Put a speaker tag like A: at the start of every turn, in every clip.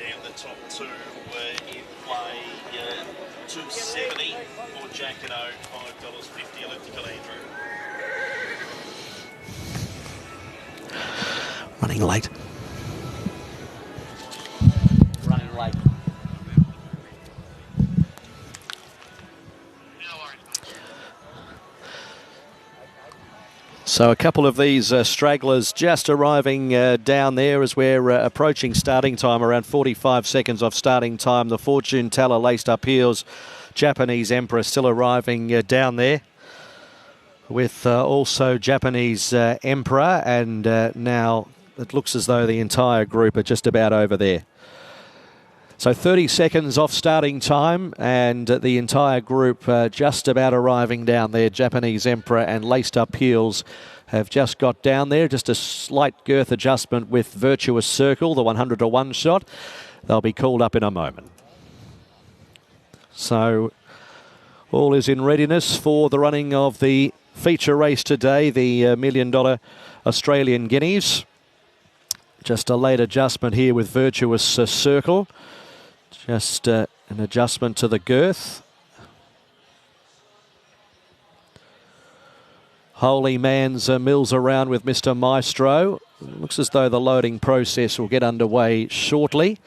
A: And the top two were in play, 270 for Jack and O, $5.50 elliptical Andrew.
B: Running late.
C: Running late.
B: So a couple of these stragglers just arriving down there as we're approaching starting time, around 45 seconds off starting time. The Fortune Teller, Laced Up Heels, Japanese Emperor still arriving down there, with also Japanese Emperor, and now it looks as though the entire group are just about over there. So 30 seconds off starting time, and the entire group just about arriving down there. Japanese Emperor and Laced Up Heels have just got down there. Just a slight girth adjustment with Virtuous Circle, the 100 to 1 shot. They'll be called up in a moment. So all is in readiness for the running of the feature race today, the $1 million Australian Guineas. Just a late adjustment here with Virtuous Circle. Just an adjustment to the girth. Holy Man's mills around with Mr. Maestro. Looks as though the loading process will get underway shortly.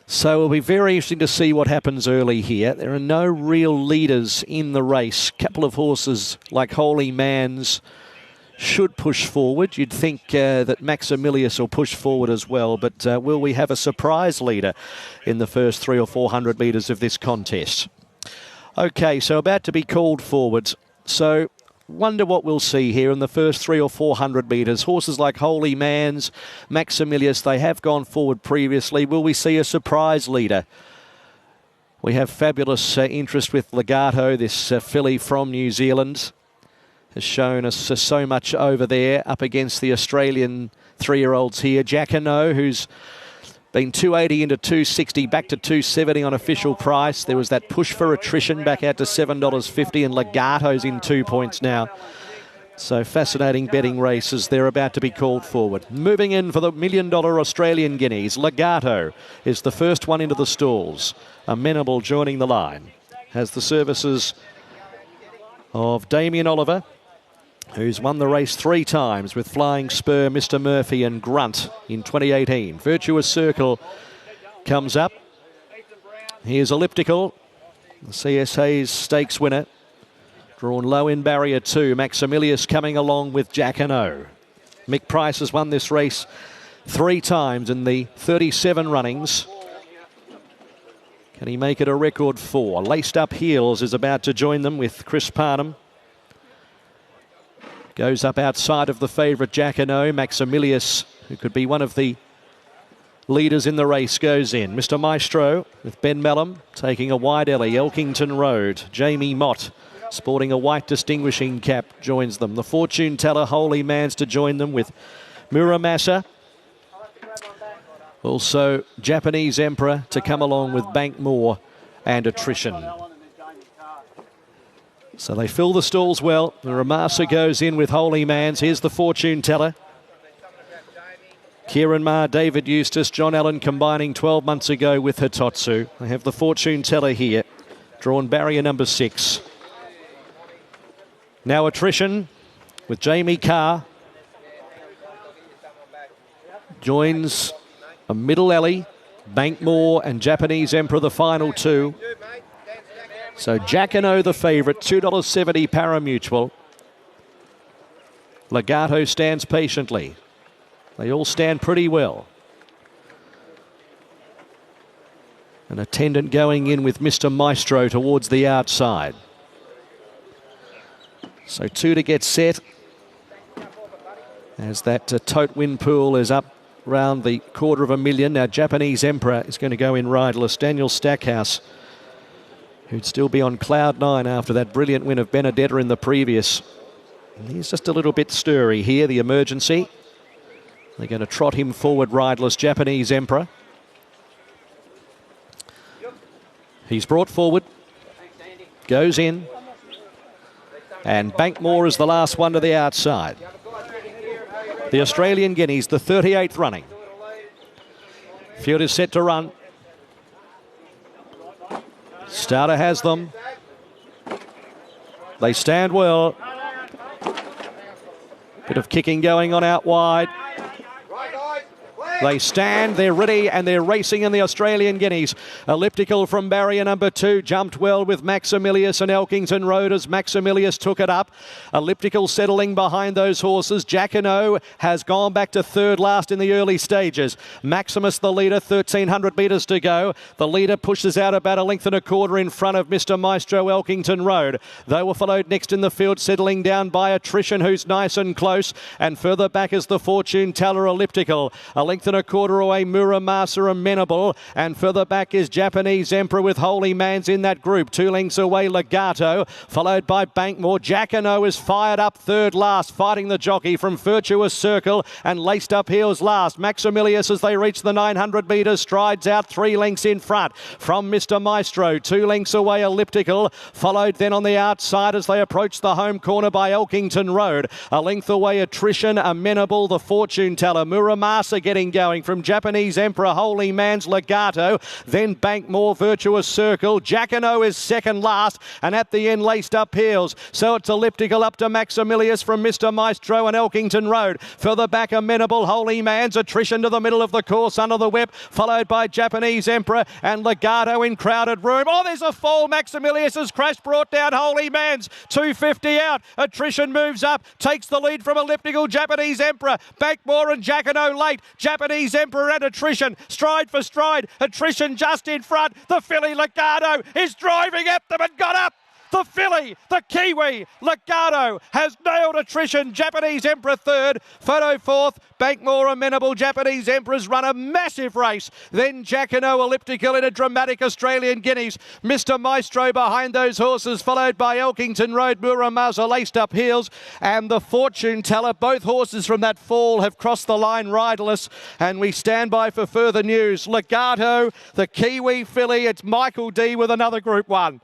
B: So it'll be very interesting to see what happens early here. There are no real leaders in the race. A couple of horses like Holy Man's should push forward. You'd think that Maximilius will push forward as well, but will we have a surprise leader in the first 300 or 400 metres of this contest? Okay, so about to be called forward. So wonder what we'll see here in the first 300 or 400 metres. Horses like Holy Man's, Maximilius, they have gone forward previously. Will we see a surprise leader? We have fabulous interest with Legato, this filly from New Zealand. Has shown us so much over there up against the Australian 3-year-olds here. Jack and O, who's been 280 into 260, back to 270 on official price. There was that push for attrition back out to $7.50, and Legato's in 2 points now. So fascinating betting races. They're about to be called forward. Moving in for the $1 million Australian Guineas, Legato is the first one into the stalls. Amenable joining the line. Has the services of Damien Oliver, who's won the race 3 times with Flying Spur, Mr. Murphy and Grunt in 2018. Virtuous Circle comes up. Here's Elliptical, the CSA's stakes winner. Drawn low in barrier 2. Maximilius coming along with Jack and O. Mick Price has won this race 3 times in the 37 runnings. Can he make it a record 4? Laced Up Heels is about to join them with Chris Parnham. Goes up outside of the favourite Jack and O. Maximilius, who could be one of the leaders in the race, goes in. Mr. Maestro with Ben Mellum taking a wide alley. Elkington Road. Jamie Mott sporting a white distinguishing cap joins them. The Fortune Teller, Holy Man's to join them with Muramasa. Also Japanese Emperor to come along with Bankmore and Attrition. So they fill the stalls well. The Ramasa goes in with Holy Man's. Here's the Fortune Teller. Kieran Maher, David Eustace, John Allen combining 12 months ago with Hitotsu. They have the Fortune Teller here. Drawn barrier number 6. Now Attrition with Jamie Carr. Joins a middle alley. Bankmore and Japanese Emperor the final 2. So Jack and O the favourite, $2.70 pari-mutuel. Legato stands patiently. They all stand pretty well. An attendant going in with Mr. Maestro towards the outside. So 2 to get set. As that tote win pool is up round the $250,000. Now Japanese Emperor is going to go in riderless. Daniel Stackhouse, who'd still be on cloud 9 after that brilliant win of Benedetta in the previous. And he's just a little bit stirry here, the emergency. They're going to trot him forward riderless, Japanese Emperor. He's brought forward, goes in, and Bankmore is the last one to the outside. The Australian Guineas, the 38th running. Field is set to run. Starter has them. They stand well. Bit of kicking going on out wide. They stand, they're ready, and they're racing in the Australian Guineas. Elliptical from barrier number 2, jumped well with Maximilius and Elkington Road as Maximilius took it up. Elliptical settling behind those horses. Jacquinot has gone back to third last in the early stages. Maximus the leader, 1,300 metres to go. The leader pushes out about a length and a quarter in front of Mr. Maestro Elkington Road. They were followed next in the field, settling down by Attrition, who's nice and close, and further back is the Fortune Teller Elliptical. A length and a quarter away, Muramasa Amenable, and further back is Japanese Emperor with Holy Man's in that group. 2 lengths away, Legato, followed by Bankmore. Jacquinot is fired up third last, fighting the jockey from Virtuous Circle, and Laced Up Heels last. Maximilius, as they reach the 900 metres, strides out 3 lengths in front from Mr. Maestro. 2 lengths away, Elliptical, followed then on the outside as they approach the home corner by Elkington Road. A length away, Attrition, Amenable, the Fortune Teller. Muramasa getting going from Japanese Emperor, Holy Man's, Legato, then Bankmore, Virtuous Circle. Jacquinot is second last, and at the end, Laced Up Heels. So it's Elliptical up to Maximilius from Mr. Maestro and Elkington Road. Further back, Amenable, Holy Man's, Attrition to the middle of the course under the whip, followed by Japanese Emperor and Legato in crowded room. Oh, there's a fall. Maximilius has crashed, brought down Holy Man's. 250 out. Attrition moves up, takes the lead from Elliptical. Japanese Emperor, Bankmore and Jacquinot late. Japanese Emperor and Attrition, stride for stride. Attrition just in front. The filly Legato is driving at them and got up. The filly, the Kiwi, Legato has nailed Attrition. Japanese Emperor third, Photo fourth, Bankmore Amenable. Japanese Emperor's run a massive race. Then Jacquinot Elliptical in a dramatic Australian Guineas. Mr. Maestro behind those horses, followed by Elkington Road, Muramasa, Laced Up Heels, and the Fortune Teller. Both horses from that fall have crossed the line riderless, and we stand by for further news. Legato, the Kiwi filly, it's Michael D with another Group 1.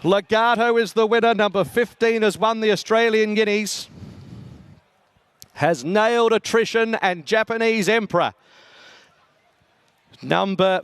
B: Legato is the winner. Number 15 has won the Australian Guineas. Has nailed Attrition and Japanese Emperor. Number